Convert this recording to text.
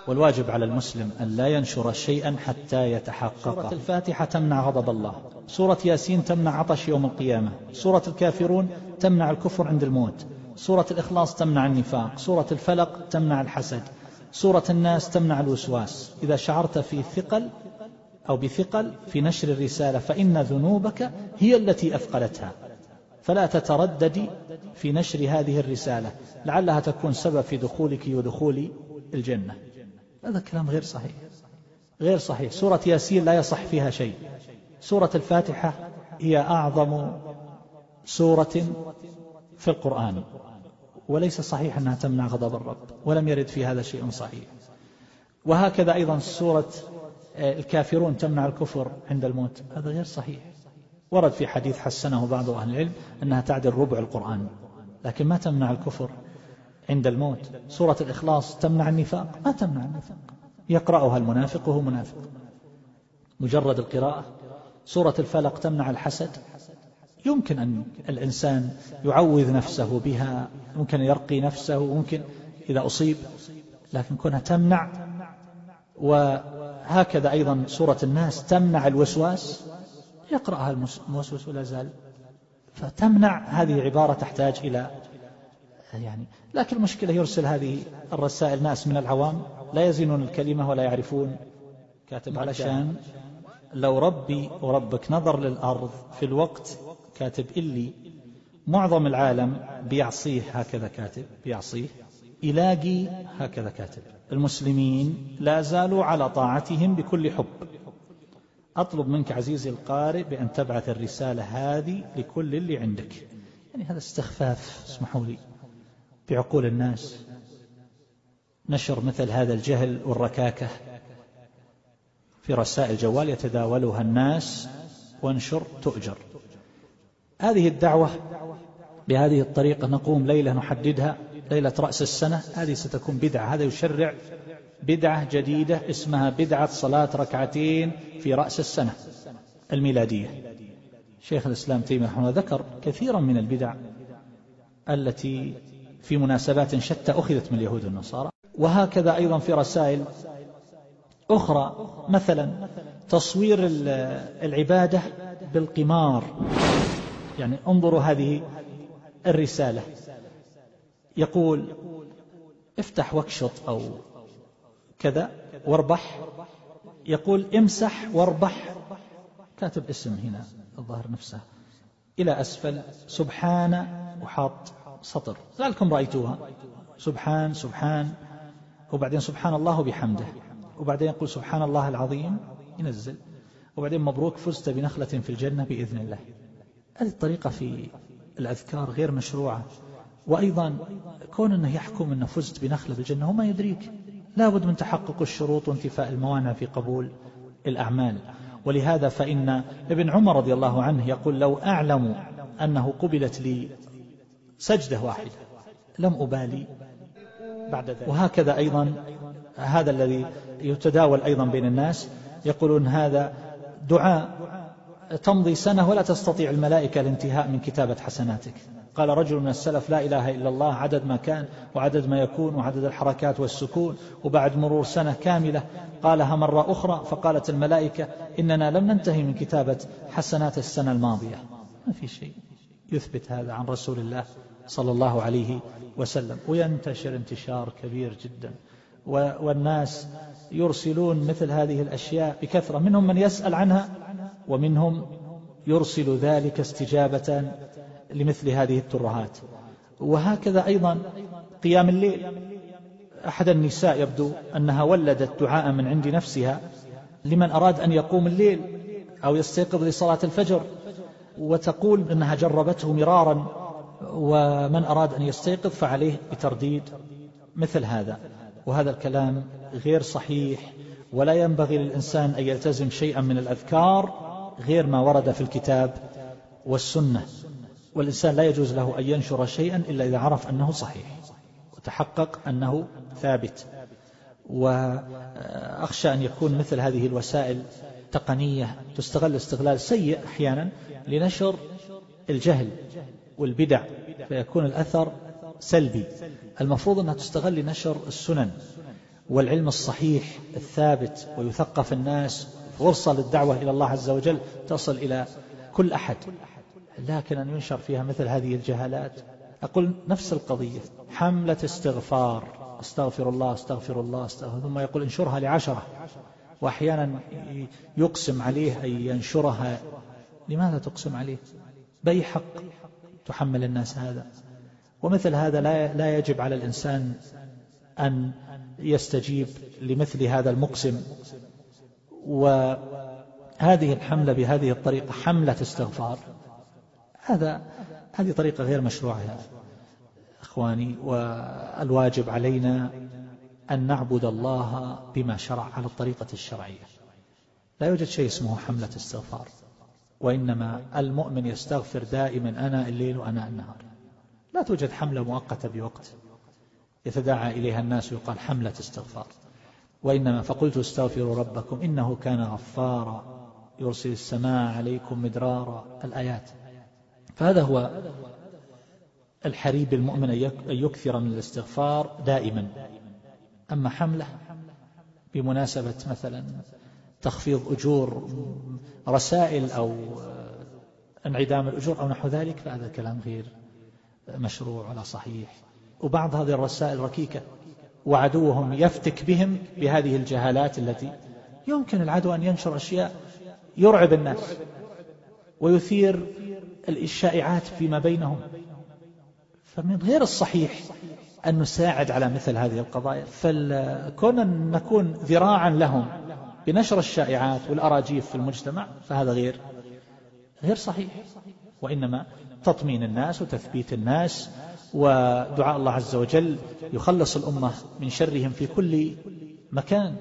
والواجب على المسلم أن لا ينشر شيئا حتى يتحقق. سورة الفاتحة تمنع غضب الله، سورة ياسين تمنع عطش يوم القيامة، سورة الكافرون تمنع الكفر عند الموت، سورة الإخلاص تمنع النفاق، سورة الفلق تمنع الحسد، سورة الناس تمنع الوسواس. إذا شعرت في ثقل أو بثقل في نشر الرسالة فإن ذنوبك هي التي أثقلتها، فلا تترددي في نشر هذه الرسالة، لعلها تكون سبب في دخولك ودخول الجنة. هذا كلام غير صحيح، غير صحيح. سورة ياسين لا يصح فيها شيء. سورة الفاتحة هي أعظم سورة في القرآن، وليس صحيح أنها تمنع غضب الرب، ولم يرد في هذا شيء صحيح. وهكذا أيضا سورة الكافرون تمنع الكفر عند الموت، هذا غير صحيح. ورد في حديث حسنه بعض أهل العلم أنها تعدل ربع القرآن، لكن ما تمنع الكفر عند الموت. سورة الإخلاص تمنع النفاق؟ ما تمنع النفاق، يقرأها المنافق وهو منافق مجرد القراءة. سورة الفلق تمنع الحسد، يمكن أن الإنسان يعوذ نفسه بها، ممكن يرقي نفسه، ممكن إذا أصيب، لكن كونها تمنع. وهكذا أيضا سورة الناس تمنع الوسواس، يقرأها الموسوس ولا زال، فتمنع. هذه عبارة تحتاج إلى لكن المشكلة يرسل هذه الرسائل ناس من العوام لا يزنون الكلمة ولا يعرفون كاتب، علشان لو ربي وربك نظر للأرض في الوقت كاتب اللي معظم العالم بيعصيه هكذا كاتب، بيعصيه يلاقي هكذا كاتب. المسلمين لا زالوا على طاعتهم بكل حب. أطلب منك عزيزي القارئ بأن تبعث الرسالة هذه لكل اللي عندك. هذا استخفاف، اسمحوا لي، بعقول الناس، نشر مثل هذا الجهل والركاكة في رسائل جوال يتداولها الناس، وانشر تؤجر. هذه الدعوة بهذه الطريقة نقوم ليلة نحددها ليلة رأس السنة، هذه ستكون بدعة. هذا يشرع بدعة جديدة اسمها بدعة صلاة ركعتين في رأس السنة الميلادية. شيخ الإسلام تيمية رحمه الله ذكر كثيرا من البدع التي في مناسبات شتى أخذت من اليهود والنصارى. وهكذا أيضا في رسائل أخرى، مثلا تصوير العبادة بالقمار. انظروا هذه الرسالة، يقول افتح واكشط أو كذا واربح، يقول امسح واربح، كاتب اسم هنا الظاهر نفسه إلى أسفل، سبحان، وحاط سطر، لعلكم رأيتوها، سبحان سبحان، وبعدين سبحان الله بحمده، وبعدين يقول سبحان الله العظيم، ينزل، وبعدين مبروك فزت بنخلة في الجنة بإذن الله. هذه الطريقة في الأذكار غير مشروعة. وأيضا كون أنه يحكم أنه فزت بنخلة بالجنة هو ما يدريك، لا بد من تحقق الشروط وانتفاء الموانع في قبول الأعمال. ولهذا فإن ابن عمر رضي الله عنه يقول لو أعلم أنه قبلت لي سجدة واحدة لم أبالي بعد ذلك. وهكذا أيضا هذا الذي يتداول أيضا بين الناس، يقولون هذا دعاء تمضي سنة ولا تستطيع الملائكة الانتهاء من كتابة حسناتك. قال رجل من السلف لا إله إلا الله عدد ما كان وعدد ما يكون وعدد الحركات والسكون، وبعد مرور سنة كاملة قالها مرة أخرى فقالت الملائكة إننا لم ننتهي من كتابة حسنات السنة الماضية. ما في شيء يثبت هذا عن رسول الله صلى الله عليه وسلم. وينتشر انتشار كبير جدا، والناس يرسلون مثل هذه الأشياء بكثرة، منهم من يسأل عنها ومنهم يرسل ذلك استجابة لمثل هذه الترهات. وهكذا أيضا قيام الليل، أحد النساء يبدو أنها ولدت دعاء من عند نفسها لمن أراد أن يقوم الليل أو يستيقظ لصلاة الفجر، وتقول أنها جربته مرارا، ومن أراد أن يستيقظ فعليه بترديد مثل هذا. وهذا الكلام غير صحيح، ولا ينبغي للإنسان أن يلتزم شيئا من الأذكار غير ما ورد في الكتاب والسنة. والإنسان لا يجوز له أن ينشر شيئا إلا إذا عرف أنه صحيح وتحقق أنه ثابت. وأخشى أن يكون مثل هذه الوسائل تقنية تستغل استغلال سيء أحيانا لنشر الجهل والبدع، فيكون الأثر سلبي. المفروض أنها تستغل لنشر السنن والعلم الصحيح الثابت ويثقف الناس، فرصة للدعوة إلى الله عز وجل تصل إلى كل أحد. لكن أن ينشر فيها مثل هذه الجهالات، أقول نفس القضية، حملة استغفار، استغفر الله استغفر الله استغفر، ثم يقول انشرها ل10، وأحيانا يقسم عليه أن ينشرها. لماذا تقسم عليه؟ بأي حق تحمل الناس هذا؟ ومثل هذا لا يجب على الإنسان أن يستجيب لمثل هذا المقسم. وهذه الحملة بهذه الطريقة حملة استغفار، هذه طريقة غير مشروعة يا أخواني. والواجب علينا أن نعبد الله بما شرع على الطريقة الشرعية. لا يوجد شيء اسمه حملة استغفار، وإنما المؤمن يستغفر دائما أناء الليل وأناء النهار. لا توجد حملة مؤقتة بوقت يتداعى إليها الناس ويقال حملة استغفار، وإنما فقلت استغفروا ربكم إنه كان غفارا يرسل السماء عليكم مدرارا، الآيات. فهذا هو الحريب المؤمن أن يكثر من الاستغفار دائما. أما حملة بمناسبة مثلا تخفيض أجور رسائل أو انعدام الأجور أو نحو ذلك، فهذا كلام غير مشروع ولا صحيح. وبعض هذه الرسائل ركيكة، وعدوهم يفتك بهم بهذه الجهالات التي يمكن العدو أن ينشر أشياء يرعب الناس ويثير الشائعات فيما بينهم. فمن غير الصحيح أن نساعد على مثل هذه القضايا، فكون أن نكون ذراعا لهم بنشر الشائعات والأراجيف في المجتمع فهذا غير صحيح، وإنما تطمين الناس وتثبيت الناس ودعاء الله عز وجل يخلص الأمة من شرهم في كل مكان.